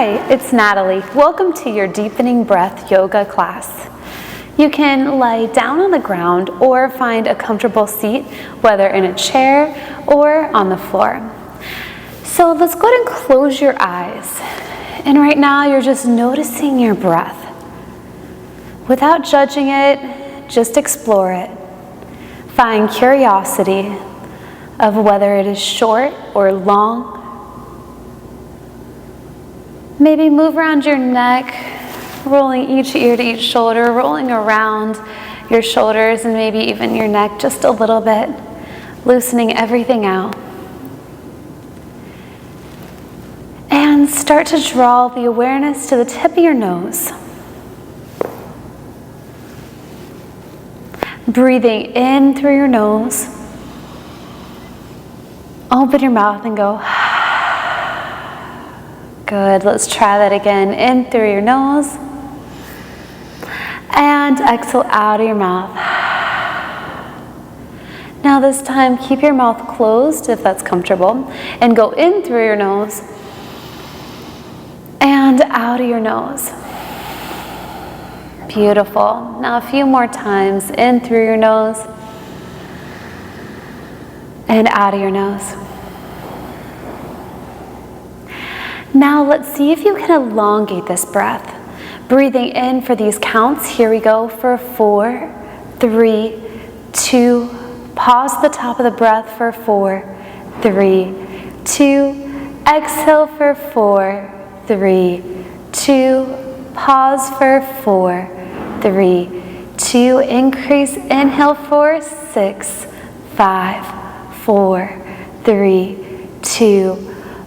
Hi, it's Natalie. Welcome to your Deepening Breath Yoga class. You can lie down on the ground or find a comfortable seat, whether in a chair or on the floor. So let's go ahead and close your eyes. And right now you're just noticing your breath. Without judging it, just explore it. Find curiosity of whether it is short or long. Maybe move around your neck, rolling each ear to each shoulder, rolling around your shoulders and maybe even your neck just a little bit, loosening everything out. And start to draw the awareness to the tip of your nose. Breathing in through your nose. Open your mouth and go. Good, let's try that again. In through your nose. And exhale out of your mouth. Now this time, keep your mouth closed if that's comfortable. And go in through your nose. And out of your nose. Beautiful. Now a few more times. In through your nose. And out of your nose. Now let's see if you can elongate this breath. Breathing in for these counts. Here we go for 4, 3, 2. Pause at the top of the breath for 4, 3, 2. Exhale for 4, 3, 2. Pause for 4, 3, 2. Increase. Inhale for 6, 5, 4, 3, 2.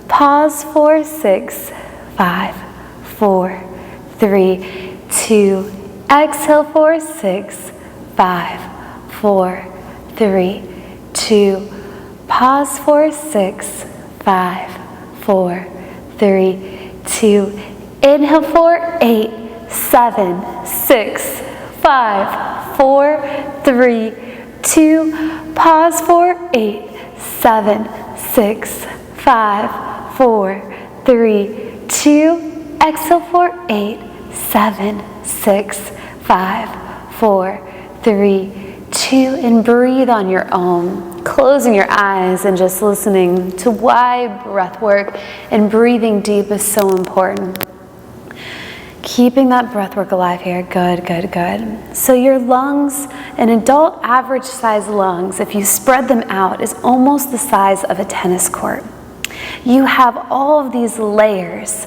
Pause for 6, 5, 4, 3, 2. Exhale for 6, 5, 4, 3, 2. Pause for 6, 5, 4, 3, 2. Inhale for 8, 7, 6, 5, 4, 3, 2. Pause for 8, 7, 6, 5, 4, 3, 2. Exhale for 8, 7, 6, 5, 4, 3, 2. And breathe on your own, closing your eyes and just listening to why breath work and breathing deep is so important. Keeping that breath work alive here. Good, good, good. So your lungs, an adult average size lungs, if you spread them out, is almost the size of a tennis court. You have all of these layers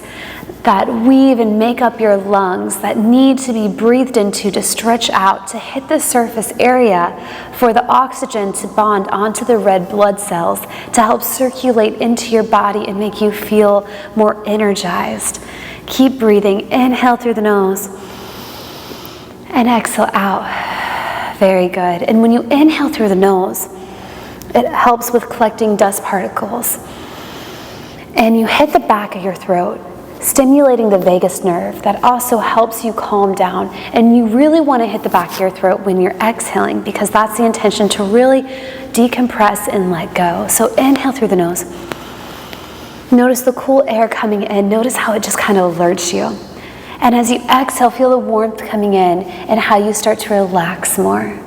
that weave and make up your lungs that need to be breathed into to stretch out, to hit the surface area for the oxygen to bond onto the red blood cells to help circulate into your body and make you feel more energized. Keep breathing. Inhale through the nose and exhale out. Very good. And when you inhale through the nose, it helps with collecting dust particles. And you hit the back of your throat, stimulating the vagus nerve. That also helps you calm down. And you really want to hit the back of your throat when you're exhaling, because that's the intention, to really decompress and let go. So inhale through the nose. Notice the cool air coming in. Notice how it just kind of alerts you. And as you exhale, feel the warmth coming in and how you start to relax more.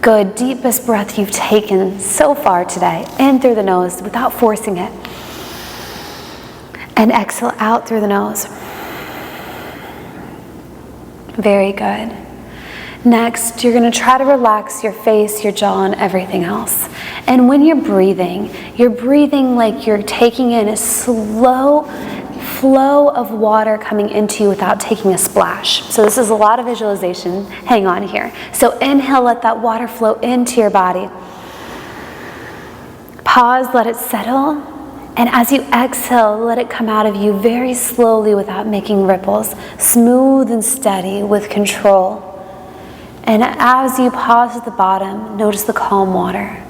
Good. Deepest breath you've taken so far today. In through the nose without forcing it. And exhale out through the nose. Very good. Next, you're going to try to relax your face, your jaw, and everything else. And when you're breathing like you're taking in a slow flow of water coming into you without taking a splash. So this is a lot of visualization. Hang on here. So inhale, let that water flow into your body. Pause, let it settle. And as you exhale, let it come out of you very slowly without making ripples, smooth and steady with control. And as you pause at the bottom, notice the calm water.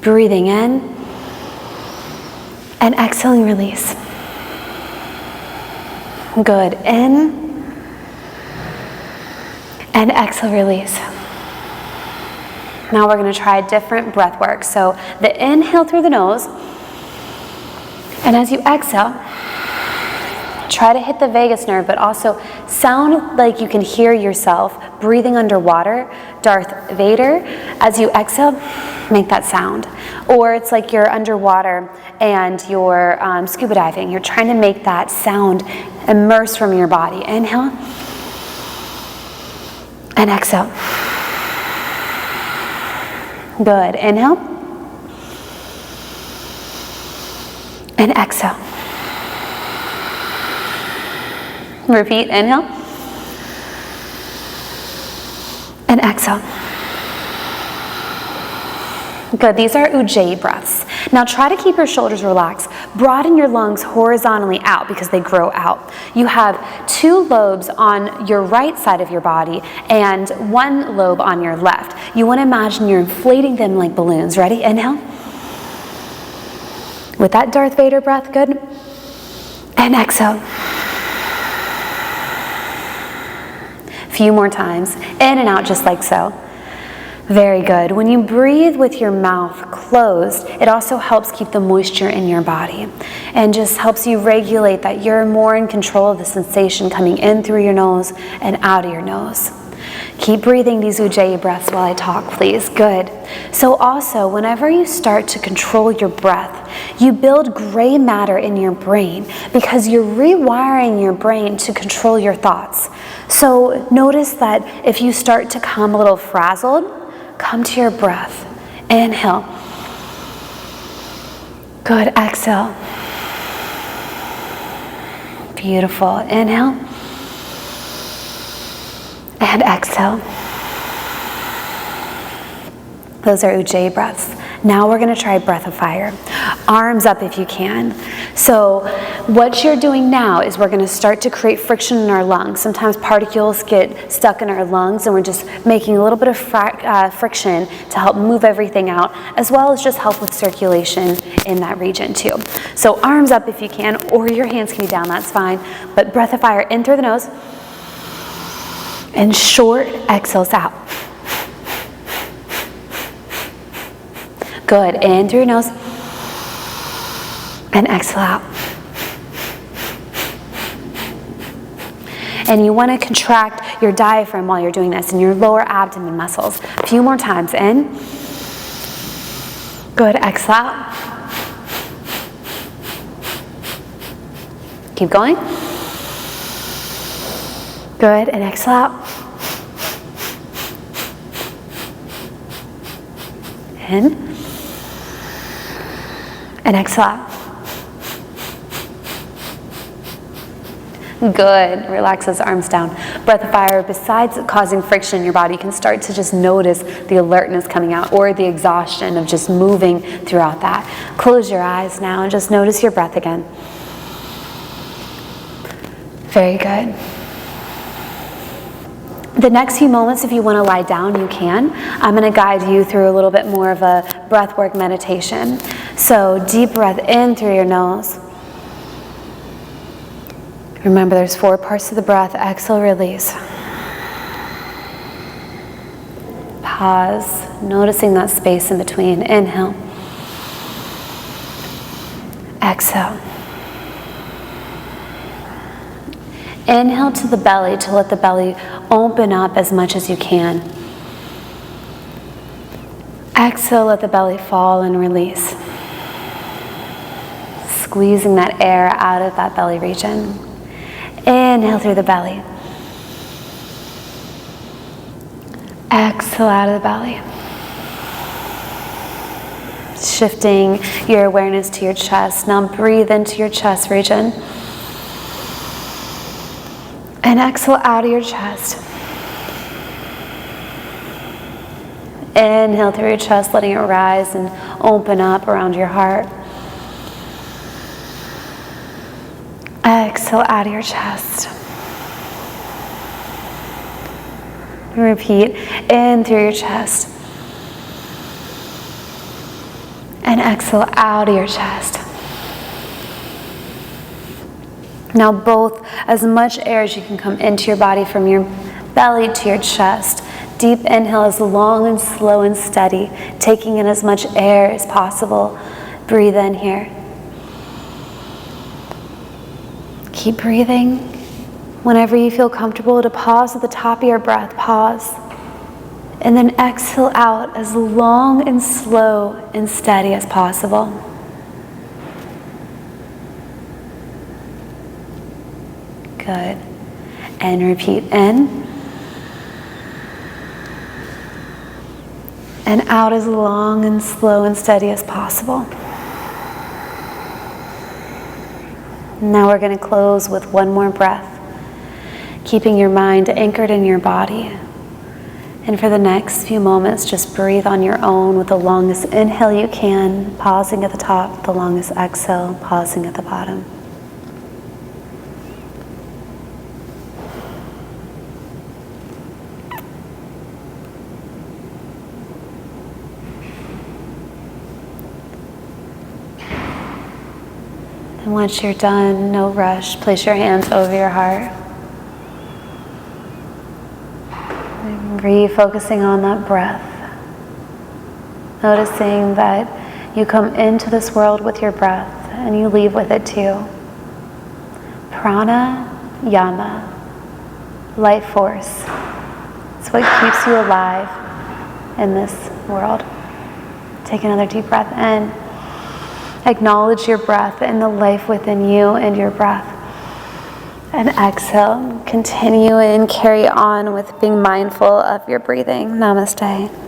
Breathing in and exhaling, release. Good. In and exhale, release. Now we're going to try different breath work. So the inhale through the nose. And as you exhale, Try to hit the vagus nerve, but also sound like you can hear yourself breathing underwater, Darth Vader. As you exhale, make that sound. Or it's like you're underwater and you're scuba diving. You're trying to make that sound immerse from your body. Inhale and exhale. Good. Inhale and exhale. Repeat. Inhale and exhale. Good. These are Ujjayi breaths. Now try to keep your shoulders relaxed. Broaden your lungs horizontally out because they grow out. You have 2 lobes on your right side of your body and 1 lobe on your left. You want to imagine you're inflating them like balloons. Ready? Inhale. With that Darth Vader breath. Good. And exhale. Few more times. In and out just like so. Very good. When you breathe with your mouth closed, it also helps keep the moisture in your body and just helps you regulate that you're more in control of the sensation coming in through your nose and out of your nose. Keep breathing these Ujjayi breaths while I talk, please. Good. So also, whenever you start to control your breath, you build gray matter in your brain because you're rewiring your brain to control your thoughts. So notice that if you start to come a little frazzled, come to your breath. Inhale. Good. Exhale. Beautiful. Inhale. And exhale. Those are Ujjayi breaths. Now we're going to try breath of fire. Arms up if you can. So what you're doing now is we're going to start to create friction in our lungs. Sometimes particles get stuck in our lungs and we're just making a little bit of friction to help move everything out, as well as just help with circulation in that region too. So arms up if you can, or your hands can be down, that's fine. But breath of fire in through the nose and short exhales out. Good. In through your nose and exhale out. And you want to contract your diaphragm while you're doing this and your lower abdomen muscles. A few more times. In. Good. Exhale out. Keep going. Good. And exhale out. In. And exhale out. Good. Relax those arms down. Breath of fire, besides causing friction in your body, you can start to just notice the alertness coming out or the exhaustion of just moving throughout that. Close your eyes now and just notice your breath again. Very good. The next few moments, if you want to lie down, you can. I'm going to guide you through a little bit more of a breathwork meditation. So deep breath in through your nose. Remember, there's 4 parts of the breath. Exhale, release. Pause, noticing that space in between. Inhale. Exhale. Inhale to the belly to let the belly open up as much as you can. Exhale, let the belly fall and release. Squeezing that air out of that belly region. Inhale through the belly. Exhale out of the belly. Shifting your awareness to your chest. Now breathe into your chest region. And exhale out of your chest. Inhale through your chest, letting it rise and open up around your heart. Exhale out of your chest. Repeat. In through your chest. And exhale out of your chest. Now both, as much air as you can come into your body from your belly to your chest. Deep inhale is long and slow and steady, taking in as much air as possible. Breathe in here. Keep breathing. Whenever you feel comfortable to pause at the top of your breath, pause. And then exhale out as long and slow and steady as possible. Good. And repeat in. And out as long and slow and steady as possible. Now we're going to close with one more breath, keeping your mind anchored in your body. And for the next few moments, just breathe on your own with the longest inhale you can, pausing at the top, the longest exhale, pausing at the bottom. And once you're done, no rush, place your hands over your heart. Refocusing on that breath. Noticing that you come into this world with your breath and you leave with it too. Pranayama, life force. It's what keeps you alive in this world. Take another deep breath in. Acknowledge your breath and the life within you and your breath. And exhale. Continue and carry on with being mindful of your breathing. Namaste.